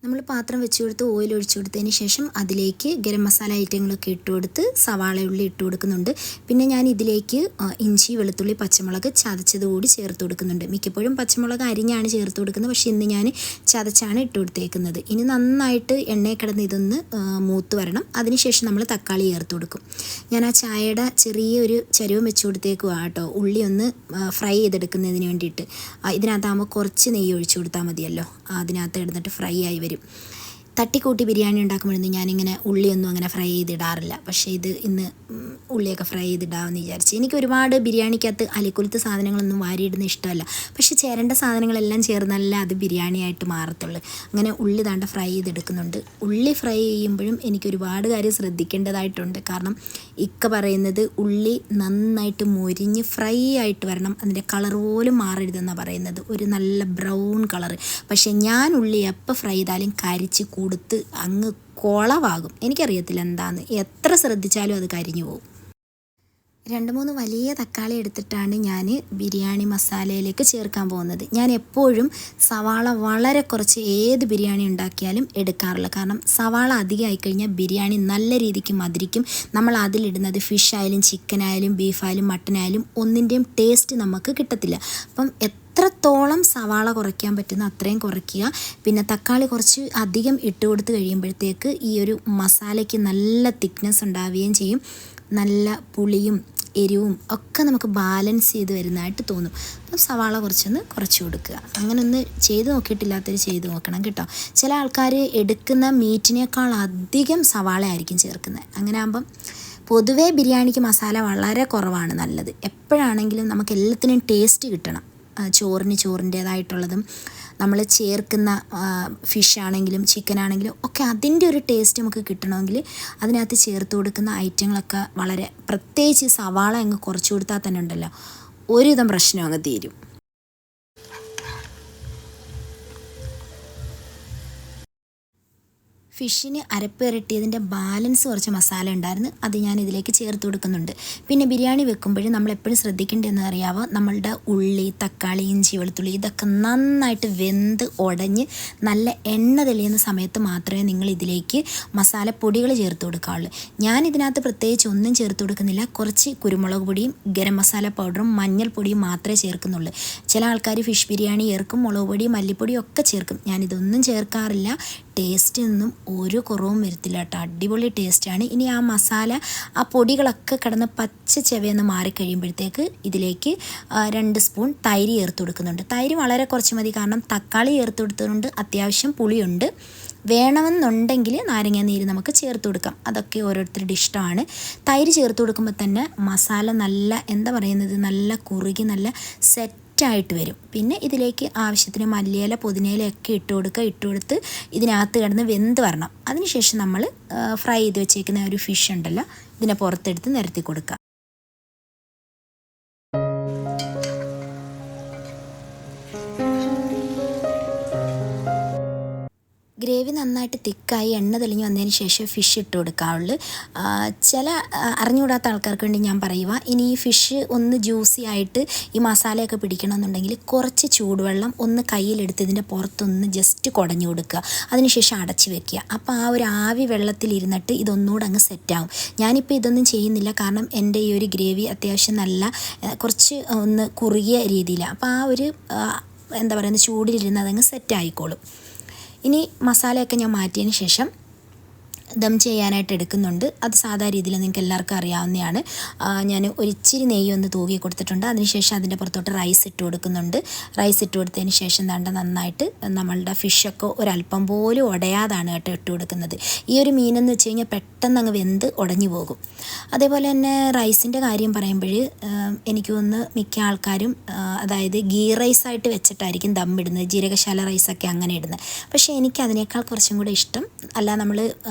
നമ്മൾ പാത്രം വെച്ച് കൊടുത്ത് ഓയിൽ ഒഴിച്ചു കൊടുത്തതിന് ശേഷം അതിലേക്ക് ഗരം മസാല ഐറ്റങ്ങളൊക്കെ ഇട്ട് കൊടുത്ത് സവാള ഉള്ളി ഇട്ട് കൊടുക്കുന്നുണ്ട്. പിന്നെ ഞാൻ ഇതിലേക്ക് ഇഞ്ചി വെളുത്തുള്ളി പച്ചമുളക് ചതച്ചത് കൂടി ചേർത്ത് കൊടുക്കുന്നുണ്ട്. മിക്കപ്പോഴും പച്ചമുളക് അരിഞ്ഞാണ് ചേർത്ത് കൊടുക്കുന്നത്, പക്ഷേ ഇന്ന് ഞാൻ ചതച്ചാണ് ഇട്ട് കൊടുത്തേക്കുന്നത്. ഇനി നന്നായിട്ട് എണ്ണയിൽ കിടന്ന് ഇതൊന്ന് മൂത്ത് വരണം. അതിനുശേഷം നമ്മൾ തക്കാളി ചേർത്ത് കൊടുക്കും. ഞാൻ ആ ചായയുടെ ചെറിയൊരു ചരുവം വെച്ച് കൊടുത്തേക്കുക കേട്ടോ, ഉള്ളി ഒന്ന് ഫ്രൈ ചെയ്തെടുക്കുന്നതിന് വേണ്ടിയിട്ട്. ഇതിനകത്താകുമ്പോൾ കുറച്ച് നെയ്യ് ഒഴിച്ചു കൊടുത്താൽ മതിയല്ലോ, അതിനകത്ത് ഇടുന്നിട്ട് ഫ്രൈ ആയി വരും. തട്ടിക്കൂട്ടി ബിരിയാണി ഉണ്ടാക്കുമ്പോഴൊന്നും ഞാനിങ്ങനെ ഉള്ളിയൊന്നും അങ്ങനെ ഫ്രൈ ചെയ്തിടാറില്ല. പക്ഷേ ഇത് ഇന്ന് ഉള്ളിയൊക്കെ ഫ്രൈ ചെയ്തിടാമെന്ന് വിചാരിച്ചു. എനിക്ക് ഒരുപാട് ബിരിയാണിക്കകത്ത് അലിക്കുലത്ത് സാധനങ്ങളൊന്നും വാരിയിടുന്ന ഇഷ്ടമല്ല. പക്ഷേ ചേരേണ്ട സാധനങ്ങളെല്ലാം ചേർന്നല്ല അത് ബിരിയാണിയായിട്ട് മാറത്തുള്ളൂ. അങ്ങനെ ഉള്ളി താണ്ട ഫ്രൈ ചെയ്തെടുക്കുന്നുണ്ട്. ഉള്ളി ഫ്രൈ ചെയ്യുമ്പോഴും എനിക്ക് ഒരുപാട് കാര്യം ശ്രദ്ധിക്കേണ്ടതായിട്ടുണ്ട്. കാരണം ഇക്ക പറയുന്നത് ഉള്ളി നന്നായിട്ട് മൊരിഞ്ഞ് ഫ്രൈ ആയിട്ട് വരണം, അതിൻ്റെ കളർ പോലും മാറരുതെന്നാണ് പറയുന്നത്, ഒരു നല്ല ബ്രൗൺ കളർ. പക്ഷേ ഞാൻ ഉള്ളി എപ്പോൾ ഫ്രൈ ചെയ്താലും കരിച്ച് കൊടുത്ത് അങ്ങ് കുളവാകും. എനിക്കറിയത്തില്ല എന്താന്ന്, എത്ര ശ്രദ്ധിച്ചാലും അത് കരിഞ്ഞു പോകും. 2-3 വലിയ തക്കാളി എടുത്തിട്ടാണ് ഞാൻ ബിരിയാണി മസാലയിലേക്ക് ചേർക്കാൻ പോകുന്നത്. ഞാൻ എപ്പോഴും സവാള വളരെ കുറച്ച് ഏത് ബിരിയാണി ഉണ്ടാക്കിയാലും എടുക്കാറില്ല. കാരണം സവാള അധികം ആയിക്കഴിഞ്ഞാൽ ബിരിയാണി നല്ല രീതിക്ക് മധുരിക്കും. നമ്മൾ അതിലിടുന്നത് ഫിഷ് ആയാലും ചിക്കൻ ആയാലും ബീഫായാലും മട്ടനായാലും ഒന്നിൻ്റെയും ടേസ്റ്റ് നമുക്ക് കിട്ടത്തില്ല. അപ്പം എത്രത്തോളം സവാള കുറയ്ക്കാൻ പറ്റുന്ന അത്രയും കുറയ്ക്കുക. പിന്നെ തക്കാളി കുറച്ച് അധികം ഇട്ട് കൊടുത്ത് കഴിയുമ്പോഴത്തേക്ക് ഈ ഒരു മസാലയ്ക്ക് നല്ല തിക്നെസ് ഉണ്ടാവുകയും ചെയ്യും. നല്ല പുളിയും എരിവും ഒക്കെ നമുക്ക് ബാലൻസ് ചെയ്ത് വരുന്നതായിട്ട് തോന്നും. അപ്പം സവാള കുറച്ച് കൊടുക്കുക. അങ്ങനെ ഒന്ന് ചെയ്ത് നോക്കിയിട്ടില്ലാത്തവർ ചെയ്ത് നോക്കണം കേട്ടോ. ചില ആൾക്കാർ എടുക്കുന്ന മീറ്റിനേക്കാൾ അധികം സവാള ആയിരിക്കും ചേർക്കുന്നത്. അങ്ങനെ ആകുമ്പം പൊതുവേ ബിരിയാണിക്ക് മസാല വളരെ കുറവാണ് നല്ലത്. എപ്പോഴാണെങ്കിലും നമുക്ക് എല്ലാത്തിനും ടേസ്റ്റ് കിട്ടണം. ചോറിൻ്റേതായിട്ടുള്ളതും നമ്മൾ ചേർക്കുന്ന ഫിഷ് ആണെങ്കിലും ചിക്കൻ ആണെങ്കിലും ഒക്കെ അതിൻ്റെ ഒരു ടേസ്റ്റ് നമുക്ക് കിട്ടണമെങ്കിൽ അതിനകത്ത് ചേർത്ത് കൊടുക്കുന്ന ഐറ്റങ്ങളൊക്കെ വളരെ, പ്രത്യേകിച്ച് സവാള അങ്ങ് കുറച്ച് കൊടുത്താൽ തന്നെ ഉണ്ടല്ലോ ഒരുവിധം പ്രശ്നം അങ്ങ് തീരും. ഫിഷിന് അരപ്പ് പുരട്ടിയതിൻ്റെ ബാലൻസ് കുറച്ച് മസാല ഉണ്ടായിരുന്നു, അത് ഞാൻ ഇതിലേക്ക് ചേർത്ത് കൊടുക്കുന്നുണ്ട്. പിന്നെ ബിരിയാണി വെക്കുമ്പോഴും നമ്മൾ എപ്പോഴും ശ്രദ്ധിക്കേണ്ടതെന്ന് അറിയാമോ, നമ്മളുടെ ഉള്ളി, തക്കാളി, ഇഞ്ചി, വെളുത്തുള്ളി ഇതൊക്കെ നന്നായിട്ട് വെന്ത് ഉടഞ്ഞ് നല്ല എണ്ണ തെളിയുന്ന സമയത്ത് മാത്രമേ നിങ്ങൾ ഇതിലേക്ക് മസാലപ്പൊടികൾ ചേർത്ത് കൊടുക്കാവുള്ളൂ. ഞാൻ ഇതിനകത്ത് പ്രത്യേകിച്ച് ഒന്നും ചേർത്ത് കൊടുക്കുന്നില്ല. കുറച്ച് കുരുമുളക് പൊടിയും ഗരം മസാല പൗഡറും മഞ്ഞൾപ്പൊടിയും മാത്രമേ ചേർക്കുന്നുള്ളൂ. ചില ആൾക്കാർ ഫിഷ് ബിരിയാണി ചേർക്കും, മുളക് പൊടി മല്ലിപ്പൊടിയും ഒക്കെ ചേർക്കും. ഞാനിതൊന്നും ചേർക്കാറില്ല. ടേസ്റ്റൊന്നും ഒരു കുറവും വരത്തില്ല കേട്ടോ, അടിപൊളി ടേസ്റ്റാണ്. ഇനി ആ മസാല, ആ പൊടികളൊക്കെ കിടന്ന് പച്ച ചെവയെന്ന് മാറിക്കഴിയുമ്പോഴത്തേക്ക് ഇതിലേക്ക് 2 സ്പൂൺ തൈര് ചേർത്ത് കൊടുക്കുന്നുണ്ട്. തൈര് വളരെ കുറച്ച് മതി, കാരണം തക്കാളി ചേർത്ത് കൊടുത്തതുകൊണ്ട് അത്യാവശ്യം പുളിയുണ്ട്. വേണമെന്നുണ്ടെങ്കിൽ നാരങ്ങ നീര് നമുക്ക് ചേർത്ത് കൊടുക്കാം, അതൊക്കെ ഓരോരുത്തരുടെ ഇഷ്ടമാണ്. തൈര് ചേർത്ത് കൊടുക്കുമ്പോൾ തന്നെ മസാല നല്ല നല്ല കുറുകി നല്ല സെറ്റായിട്ട് വരും. പിന്നെ ഇതിലേക്ക് ആവശ്യത്തിന് മല്ലിയില പുതിനയിലയൊക്കെ ഇട്ട് കൊടുത്ത് ഇതിനകത്ത് കിടന്ന് വെന്ത് വരണം. അതിനുശേഷം നമ്മൾ ഫ്രൈ ചെയ്ത് വെച്ചേക്കുന്ന ഒരു ഫിഷ് ഉണ്ടല്ലോ ഇതിനെ പുറത്തെടുത്ത് നിരത്തി കൊടുക്കുക. ഗ്രേവി നന്നായിട്ട് തിക്കായി എണ്ണ തെളിഞ്ഞ് വന്നതിന് ശേഷം ഫിഷ് ഇട്ട് കൊടുക്കാവുള്ളൂ. ചില അറിഞ്ഞുകൂടാത്ത ആൾക്കാർക്ക് വേണ്ടി ഞാൻ പറയുക, ഇനി ഈ ഫിഷ് ഒന്ന് ജ്യൂസി ആയിട്ട് ഈ മസാലയൊക്കെ പിടിക്കണമെന്നുണ്ടെങ്കിൽ കുറച്ച് ചൂടുവെള്ളം ഒന്ന് കയ്യിലെടുത്ത് ഇതിൻ്റെ പുറത്തൊന്ന് ജസ്റ്റ് കുടഞ്ഞു കൊടുക്കുക. അതിനുശേഷം അടച്ച് വെക്കുക. അപ്പോൾ ആ ഒരു ആവി വെള്ളത്തിലിരുന്നിട്ട് ഇതൊന്നുകൂടെ അങ്ങ് സെറ്റാകും. ഞാനിപ്പോൾ ഇതൊന്നും ചെയ്യുന്നില്ല, കാരണം എൻ്റെ ഈ ഒരു ഗ്രേവി അത്യാവശ്യം നല്ല കുറച്ച് ഒന്ന് കുറുകിയ രീതിയിലാണ്. അപ്പോൾ ആ ഒരു ചൂടിലിരുന്ന് അതങ്ങ് സെറ്റായിക്കോളും. ഇനി മസാലയൊക്കെ ഞാൻ മാറ്റിയതിന് ശേഷം ദം ചെയ്യാനായിട്ട് എടുക്കുന്നുണ്ട്. അത് സാധാ രീതിയിൽ നിങ്ങൾക്ക് എല്ലാവർക്കും അറിയാവുന്നതാണ്. ഞാൻ ഒരിച്ചിരി നെയ്യൊന്ന് തൂകി കൊടുത്തിട്ടുണ്ട്. അതിനുശേഷം അതിൻ്റെ പുറത്തോട്ട് റൈസ് ഇട്ട് കൊടുക്കുന്നുണ്ട്. റൈസ് ഇട്ട് കൊടുത്തതിന് ശേഷം നന്നായിട്ട് നമ്മളുടെ ഫിഷൊക്കെ ഒരല്പം പോലും ഉടയാതാണ് കേട്ടോ ഇട്ട് കൊടുക്കുന്നത്. ഈ ഒരു മീനെന്ന് വെച്ച് കഴിഞ്ഞാൽ പെട്ടെന്ന് അങ്ങ് വെന്ത് ഉടഞ്ഞു പോകും. അതേപോലെ തന്നെ റൈസിൻ്റെ കാര്യം പറയുമ്പോൾ എനിക്ക് തോന്നുന്നു മിക്ക ആൾക്കാരും അതായത് ഗീ റൈസായിട്ട് വെച്ചിട്ടായിരിക്കും ദമ്മിടുന്നത്, ജീരകശാല റൈസൊക്കെ അങ്ങനെ ഇടുന്നത്. പക്ഷേ എനിക്ക് അതിനേക്കാൾ കുറച്ചും കൂടെ ഇഷ്ടം അല്ല നമ്മൾ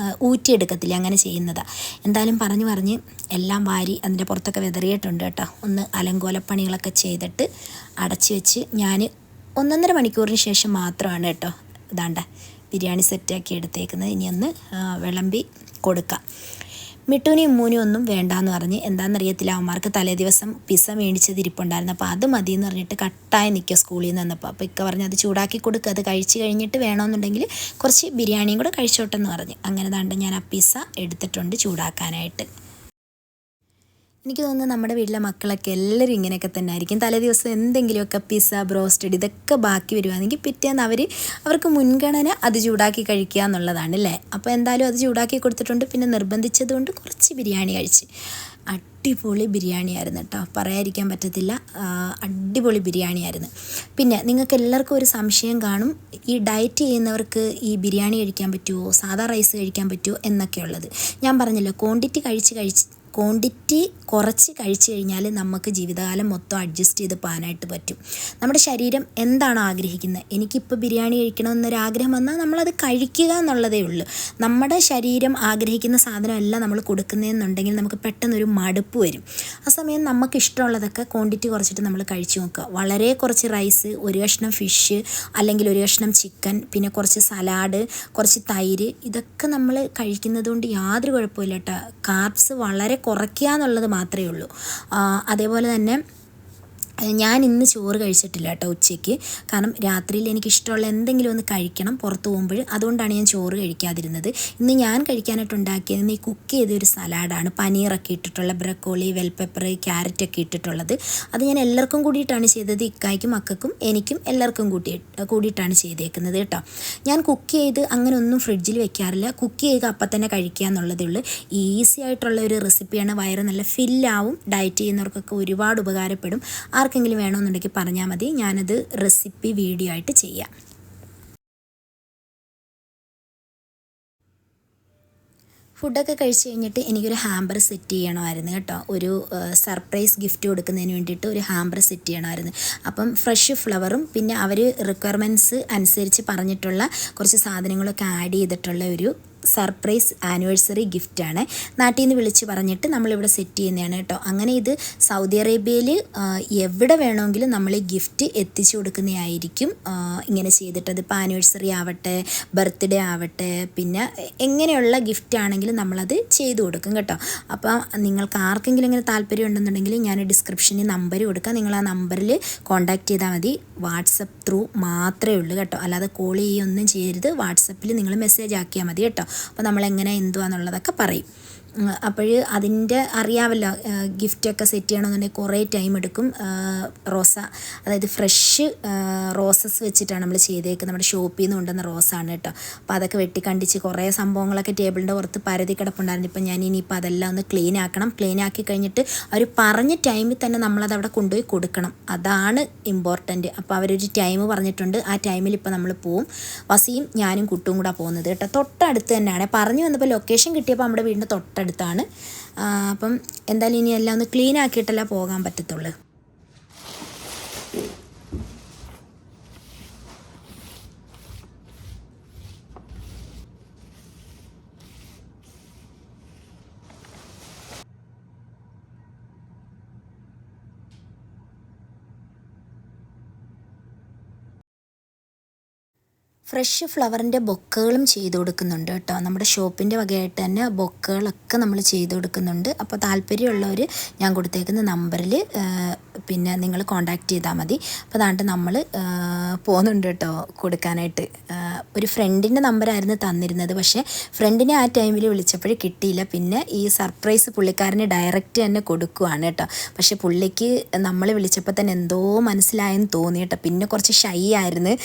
ഊറ്റിയെടുക്കത്തില്ല, അങ്ങനെ ചെയ്യുന്നതാണ്. എന്തായാലും പറഞ്ഞ് എല്ലാം വാരി അതിൻ്റെ പുറത്തൊക്കെ വിതറിയിട്ടുണ്ട് കേട്ടോ. ഒന്ന് അലങ്കോലപ്പണികളൊക്കെ ചെയ്തിട്ട് അടച്ച് വെച്ച് ഞാൻ 1.5 മണിക്കൂറിന് ശേഷം മാത്രമാണ് കേട്ടോ ബിരിയാണി സെറ്റാക്കി എടുത്തേക്കുന്നത്. ഇനി ഒന്ന് വിളമ്പി കൊടുക്കാം. മിട്ടൂനിയും മൂനിയും ഒന്നും വേണ്ടാന്ന് പറഞ്ഞ്, എന്താണെന്നറിയത്തില്ല, അവന്മാർക്ക് തലേ ദിവസം പിസ്സ മേടിച്ചത് ഇരിപ്പുണ്ടായിരുന്നു. അപ്പോൾ അത് മതി എന്ന് പറഞ്ഞിട്ട് കട്ടായി നിൽക്കുക സ്കൂളിൽ നിന്ന് വന്നപ്പോൾ. അപ്പോൾ ഇക്ക പറഞ്ഞ് അത് ചൂടാക്കി കൊടുക്കുക, അത് കഴിച്ച് കഴിഞ്ഞിട്ട് വേണമെന്നുണ്ടെങ്കിൽ കുറച്ച് ബിരിയാണിയും കൂടെ കഴിച്ചോട്ടെന്ന് പറഞ്ഞ്. അങ്ങനെ ഞാൻ ആ പിസ്സ എടുത്തിട്ടുണ്ട് ചൂടാക്കാനായിട്ട്. എനിക്ക് തോന്നുന്നു നമ്മുടെ വീട്ടിലെ മക്കളൊക്കെ എല്ലാവരും ഇങ്ങനെയൊക്കെ തന്നെ ആയിരിക്കും. തലേ ദിവസം എന്തെങ്കിലുമൊക്കെ പിസ്സ, ബ്രോസ്റ്റഡ് ഇതൊക്കെ ബാക്കി വരുവാണെങ്കിൽ പിറ്റേന്ന് അവർക്ക് മുൻഗണന അത് ചൂടാക്കി കഴിക്കുക എന്നുള്ളതാണ് അല്ലേ. അപ്പോൾ എന്തായാലും അത് ചൂടാക്കി കൊടുത്തിട്ടുണ്ട്. പിന്നെ നിർബന്ധിച്ചതുകൊണ്ട് കുറച്ച് ബിരിയാണി കഴിച്ച് അടിപൊളി ബിരിയാണിയായിരുന്നു കേട്ടോ, പറയാതിരിക്കാൻ പറ്റത്തില്ല. അടിപൊളി ബിരിയാണിയായിരുന്നു. പിന്നെ നിങ്ങൾക്ക് എല്ലാവർക്കും ഒരു സംശയം കാണും, ഈ ഡയറ്റ് ചെയ്യുന്നവർക്ക് ഈ ബിരിയാണി കഴിക്കാൻ പറ്റുമോ, സാധാ റൈസ് കഴിക്കാൻ പറ്റുമോ എന്നൊക്കെയുള്ളത്. ഞാൻ പറഞ്ഞല്ലോ, ക്വാണ്ടിറ്റി കുറച്ച് കഴിച്ചു കഴിഞ്ഞാൽ നമുക്ക് ജീവിതകാലം മൊത്തം അഡ്ജസ്റ്റ് ചെയ്ത് പോകാനായിട്ട് പറ്റും. നമ്മുടെ ശരീരം എന്താണോ ആഗ്രഹിക്കുന്നത്, എനിക്കിപ്പോൾ ബിരിയാണി കഴിക്കണമെന്നൊരാഗ്രഹം വന്നാൽ നമ്മളത് കഴിക്കുക എന്നുള്ളതേ ഉള്ളൂ. നമ്മുടെ ശരീരം ആഗ്രഹിക്കുന്ന സാധനമല്ല നമ്മൾ കൊടുക്കുന്നതെന്നുണ്ടെങ്കിൽ നമുക്ക് പെട്ടെന്നൊരു മടുപ്പ് വരും. ആ സമയം നമുക്ക് ഇഷ്ടമുള്ളതൊക്കെ ക്വാണ്ടിറ്റി കുറച്ചിട്ട് നമ്മൾ കഴിച്ചു നോക്കുക. വളരെ കുറച്ച് റൈസ്, ഒരു കഷ്ണം ഫിഷ് അല്ലെങ്കിൽ ഒരു കഷ്ണം ചിക്കൻ, പിന്നെ കുറച്ച് സലാഡ്, കുറച്ച് തൈര്, ഇതൊക്കെ നമ്മൾ കഴിക്കുന്നത് കൊണ്ട് യാതൊരു കുഴപ്പമില്ല കേട്ടോ. കാർബ്സ് വളരെ കുറയ്ക്കുക എന്നുള്ളത് മാത്രമേ ഉള്ളൂ. അതേപോലെ തന്നെ ഞാൻ ഇന്ന് ചോറ് കഴിച്ചിട്ടില്ല കേട്ടോ ഉച്ചയ്ക്ക്. കാരണം രാത്രിയിൽ എനിക്കിഷ്ടമുള്ള എന്തെങ്കിലും ഒന്ന് കഴിക്കണം പുറത്ത് പോകുമ്പോൾ, അതുകൊണ്ടാണ് ഞാൻ ചോറ് കഴിക്കാതിരുന്നത്. ഇന്ന് ഞാൻ കഴിക്കാനായിട്ട് ഉണ്ടാക്കിയത് ഈ കുക്ക് ചെയ്തൊരു സലാഡാണ്, പനീറൊക്കെ ഇട്ടിട്ടുള്ള, ബ്രക്കോളി, വെൽ പെപ്പർ, ക്യാരറ്റൊക്കെ ഇട്ടിട്ടുള്ളത്. അത് ഞാൻ എല്ലാവർക്കും കൂടിയിട്ടാണ് ചെയ്തത്, ഇക്കായ്ക്കും മക്കൾക്കും എനിക്കും എല്ലാവർക്കും കൂടിയിട്ടാണ് ചെയ്തേക്കുന്നത് കേട്ടോ. ഞാൻ കുക്ക് ചെയ്ത് അങ്ങനെ ഒന്നും ഫ്രിഡ്ജിൽ വെക്കാറില്ല, കുക്ക് ചെയ്ത് അപ്പം തന്നെ കഴിക്കുക എന്നുള്ളതേ ഉള്ളൂ. ഈസി ആയിട്ടുള്ള ഒരു റെസിപ്പിയാണ്, വയറ് നല്ല ഫില്ലാവും, ഡയറ്റ് ചെയ്യുന്നവർക്കൊക്കെ ഒരുപാട് ഉപകാരപ്പെടും. ആർക്കെങ്കിലും വേണമെന്നുണ്ടെങ്കിൽ പറഞ്ഞാൽ മതി, ഞാനത് റെസിപ്പി വീഡിയോ ആയിട്ട് ചെയ്യാം. ഫുഡൊക്കെ കഴിച്ച് കഴിഞ്ഞിട്ട് എനിക്കൊരു ഹാമ്പർ സെറ്റ് ചെയ്യണമായിരുന്നു കേട്ടോ. ഒരു സർപ്രൈസ് ഗിഫ്റ്റ് കൊടുക്കുന്നതിന് വേണ്ടിയിട്ട് ഒരു ഹാമ്പർ സെറ്റ് ചെയ്യണമായിരുന്നു. അപ്പം ഫ്രഷ് ഫ്ലവറും പിന്നെ അവർ റിക്വയർമെൻറ്റ്സ് അനുസരിച്ച് പറഞ്ഞിട്ടുള്ള കുറച്ച് സാധനങ്ങളൊക്കെ ആഡ് ചെയ്തിട്ടുള്ള ഒരു സർപ്രൈസ് ആനിവേഴ്സറി ഗിഫ്റ്റാണ്. നാട്ടിൽ നിന്ന് വിളിച്ച് പറഞ്ഞിട്ട് നമ്മളിവിടെ സെറ്റ് ചെയ്യുന്നതാണ് കേട്ടോ. അങ്ങനെ ഇത് സൗദി അറേബ്യയിൽ എവിടെ വേണമെങ്കിലും നമ്മൾ ഈ ഗിഫ്റ്റ് എത്തിച്ചു കൊടുക്കുന്നതായിരിക്കും. ഇങ്ങനെ ചെയ്തിട്ട് അതിപ്പോൾ ആനിവേഴ്സറി ആവട്ടെ, ബർത്ത്ഡേ ആവട്ടെ, പിന്നെ എങ്ങനെയുള്ള ഗിഫ്റ്റ് ആണെങ്കിലും നമ്മളത് ചെയ്തു കൊടുക്കും കേട്ടോ. അപ്പം നിങ്ങൾക്ക് ആർക്കെങ്കിലും ഇങ്ങനെ താല്പര്യം ഉണ്ടെന്നുണ്ടെങ്കിൽ ഞാൻ ഡിസ്ക്രിപ്ഷനിൽ നമ്പർ കൊടുക്കാം, നിങ്ങൾ ആ നമ്പറിൽ കോൺടാക്റ്റ് ചെയ്താൽ മതി. വാട്സപ്പ് ത്രൂ മാത്രമേ ഉള്ളൂ കേട്ടോ, അല്ലാതെ കോൾ ചെയ്യുകയൊന്നും ചെയ്യരുത്. വാട്സപ്പിൽ നിങ്ങൾ മെസ്സേജ് ആക്കിയാൽ മതി കേട്ടോ. അപ്പോൾ നമ്മളെങ്ങനെ എന്തുവാന്നുള്ളതൊക്കെ പറയും. അപ്പോൾ അതിൻ്റെ അറിയാമല്ലോ, ഗിഫ്റ്റൊക്കെ സെറ്റ് ചെയ്യണമെന്നുണ്ടെങ്കിൽ കുറേ ടൈം എടുക്കും. റോസ, അതായത് ഫ്രഷ് റോസസ് വെച്ചിട്ടാണ് നമ്മൾ ചെയ്തേക്കുന്നത്, നമ്മുടെ ഷോപ്പിൽ നിന്ന് കൊണ്ടുവന്ന റോസാണ് കേട്ടോ. അപ്പോൾ അതൊക്കെ വെട്ടിക്കണ്ടിച്ച് കുറേ സംഭവങ്ങളൊക്കെ ടേബിളിൻ്റെ പുറത്ത് പരതി കിടപ്പുണ്ടായിരുന്നു. ഇപ്പം ഞാൻ ഇനിയിപ്പോൾ അതെല്ലാം ഒന്ന് ക്ലീൻ ആക്കണം. ക്ലീൻ ആക്കി കഴിഞ്ഞിട്ട് അവർ പറഞ്ഞ ടൈമിൽ തന്നെ നമ്മളത് അവിടെ കൊണ്ടുപോയി കൊടുക്കണം, അതാണ് ഇമ്പോർട്ടൻറ്റ്. അപ്പോൾ അവരൊരു ടൈം പറഞ്ഞിട്ടുണ്ട്, ആ ടൈമിൽ ഇപ്പോൾ നമ്മൾ പോവും. വസിയും ഞാനും കുട്ടും കൂടെ പോകുന്നത് കേട്ടോ. തൊട്ടടുത്ത് തന്നെയാണ്, പറഞ്ഞു വന്നപ്പോൾ ലൊക്കേഷൻ കിട്ടിയപ്പോൾ നമ്മുടെ വീടിൻ്റെ തൊട്ടടുത്താണ്. അപ്പം എന്തായാലും ഇനി എല്ലാം ഒന്ന് ക്ലീൻ ആക്കിയിട്ടല്ല പോകാൻ പറ്റത്തുള്ളൂ. ഫ്രഷ് ഫ്ലവറിൻ്റെ ബൊക്കകളും ചെയ്ത് കൊടുക്കുന്നുണ്ട് കേട്ടോ. നമ്മുടെ ഷോപ്പിൻ്റെ വകയായിട്ട് തന്നെ ബൊക്കകളൊക്കെ നമ്മൾ ചെയ്ത് കൊടുക്കുന്നുണ്ട്. അപ്പോൾ താല്പര്യമുള്ളവർ ഞാൻ കൊടുത്തേക്കുന്ന നമ്പറിൽ പിന്നെ നിങ്ങൾ കോൺടാക്റ്റ് ചെയ്താൽ മതി. അപ്പോൾ അതാണ്ട് നമ്മൾ പോകുന്നുണ്ട് കേട്ടോ കൊടുക്കാനായിട്ട്. ഒരു ഫ്രണ്ടിൻ്റെ നമ്പറായിരുന്നു തന്നിരുന്നത്, പക്ഷേ ഫ്രണ്ടിനെ ആ ടൈമിൽ വിളിച്ചപ്പോൾ കിട്ടിയില്ല. പിന്നെ ഈ സർപ്രൈസ് പുള്ളിക്കാരന് ഡയറക്റ്റ് തന്നെ കൊടുക്കുവാണ് കേട്ടോ. പക്ഷേ പുള്ളിക്ക് നമ്മൾ വിളിച്ചപ്പോൾ തന്നെ എന്തോ മനസ്സിലായെന്ന് തോന്നി കേട്ടോ. പിന്നെ കുറച്ച് ഷൈ ആയിരുന്നു,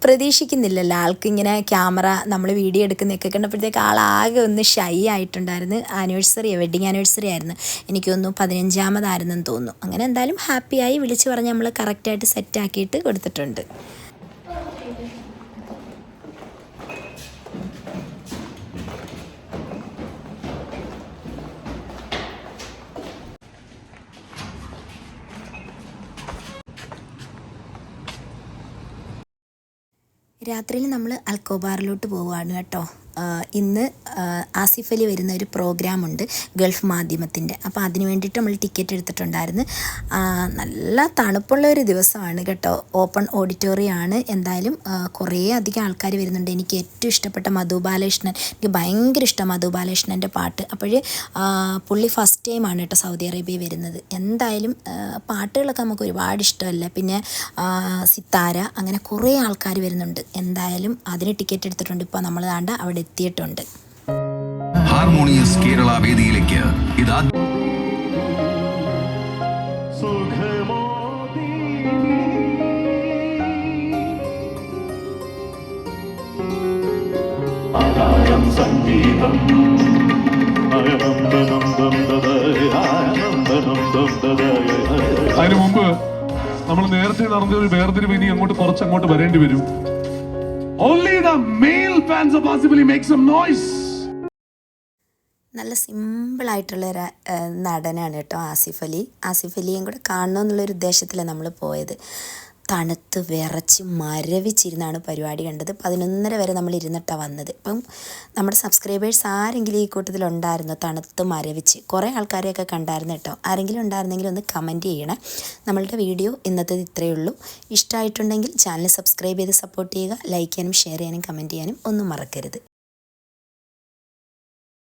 പ്രതീക്ഷിക്കുന്നില്ലല്ലോ ആൾക്കിങ്ങനെ ക്യാമറ നമ്മൾ വീഡിയോ എടുക്കുന്നതൊക്കെ കണ്ടപ്പോഴത്തേക്ക് ആളാകെ ഒന്ന് ഷൈ ആയിട്ടുണ്ടായിരുന്നു. വെഡ്ഡിങ് ആനിവേഴ്സറി ആയിരുന്നു, എനിക്ക് തോന്നുന്നു 15ാമതായിരുന്നെന്ന് തോന്നുന്നു. അങ്ങനെ എന്തായാലും ഹാപ്പിയായി വിളിച്ച് പറഞ്ഞ് നമ്മൾ കറക്റ്റായിട്ട് സെറ്റാക്കിയിട്ട് കൊടുത്തിട്ടുണ്ട്. രാത്രിയിൽ നമ്മൾ അൽക്കോബാറിലോട്ട് പോവുകയാണ് കേട്ടോ. ഇന്ന് ആസിഫ് അലി വരുന്ന ഒരു പ്രോഗ്രാമുണ്ട് ഗൾഫ് മാധ്യമത്തിൻ്റെ. അപ്പോൾ അതിന് വേണ്ടിയിട്ട് നമ്മൾ ടിക്കറ്റ് എടുത്തിട്ടുണ്ടായിരുന്നു. നല്ല തണുപ്പുള്ള ഒരു ദിവസമാണ് കേട്ടോ. ഓപ്പൺ ഓഡിറ്റോറിയമാണ്. എന്തായാലും കുറേ അധികം ആൾക്കാർ വരുന്നുണ്ട്. എനിക്ക് ഏറ്റവും ഇഷ്ടപ്പെട്ട മധു ബാലകൃഷ്ണൻ, എനിക്ക് ഭയങ്കര ഇഷ്ടം മധു ബാലകൃഷ്ണൻ്റെ പാട്ട്. അപ്പോൾ പുള്ളി ഫസ്റ്റ് ടൈമാണ് കേട്ടോ സൗദി അറേബ്യ വരുന്നത്. എന്തായാലും പാട്ടുകളൊക്കെ നമുക്ക് ഒരുപാട് ഇഷ്ടമല്ല. പിന്നെ സിത്താര, അങ്ങനെ കുറേ ആൾക്കാർ വരുന്നുണ്ട്. എന്തായാലും അതിന് ടിക്കറ്റ് എടുത്തിട്ടുണ്ട്. ഇപ്പോൾ നമ്മൾ ദാണ്ട അവിടെ എത്തിയിട്ടുണ്ട്. ഹാർമോണിയസ് കേരള വേദിയിലേക്ക് ഇതാ സംഗീതം അതിനു മുമ്പ് നമ്മൾ നേരത്തെ നടന്ന ഒരു വേർതിരിവ് ഇനി കുറച്ചങ്ങോട്ട് വരേണ്ടി വരും. Only the male fans of Asif Ali make some noise. നല്ല സിമ്പിളായിട്ടുള്ളൊരു നടനാണ് കേട്ടോ ആസിഫ് അലി. ആസിഫ് അലിയും കൂടെ കാണണമെന്നുള്ളൊരു ഉദ്ദേശത്തിലാണ് നമ്മൾ പോയത്. തണുത്ത് വിറച്ച് മരവിച്ചിരുന്നാണ് പരിപാടി കണ്ടത്. 11:30 വരെ നമ്മൾ ഇരുന്നിട്ടാണ് വന്നത്. ഇപ്പം നമ്മുടെ സബ്സ്ക്രൈബേഴ്സ് ആരെങ്കിലും ഈ കൂട്ടത്തിലുണ്ടായിരുന്നോ തണുത്ത് മരവിച്ച്? കുറേ ആൾക്കാരെയൊക്കെ കണ്ടായിരുന്നു കേട്ടോ. ആരെങ്കിലും ഉണ്ടായിരുന്നെങ്കിൽ ഒന്ന് കമൻറ്റ് ചെയ്യണേ. നമ്മളുടെ വീഡിയോ ഇന്നത്തേത് ഇത്രയേ ഉള്ളൂ. ഇഷ്ടമായിട്ടുണ്ടെങ്കിൽ ചാനൽ സബ്സ്ക്രൈബ് ചെയ്ത് സപ്പോർട്ട് ചെയ്യുക. ലൈക്ക് ചെയ്യാനും ഷെയർ ചെയ്യാനും കമൻറ്റ് ചെയ്യാനും ഒന്നും മറക്കരുത്.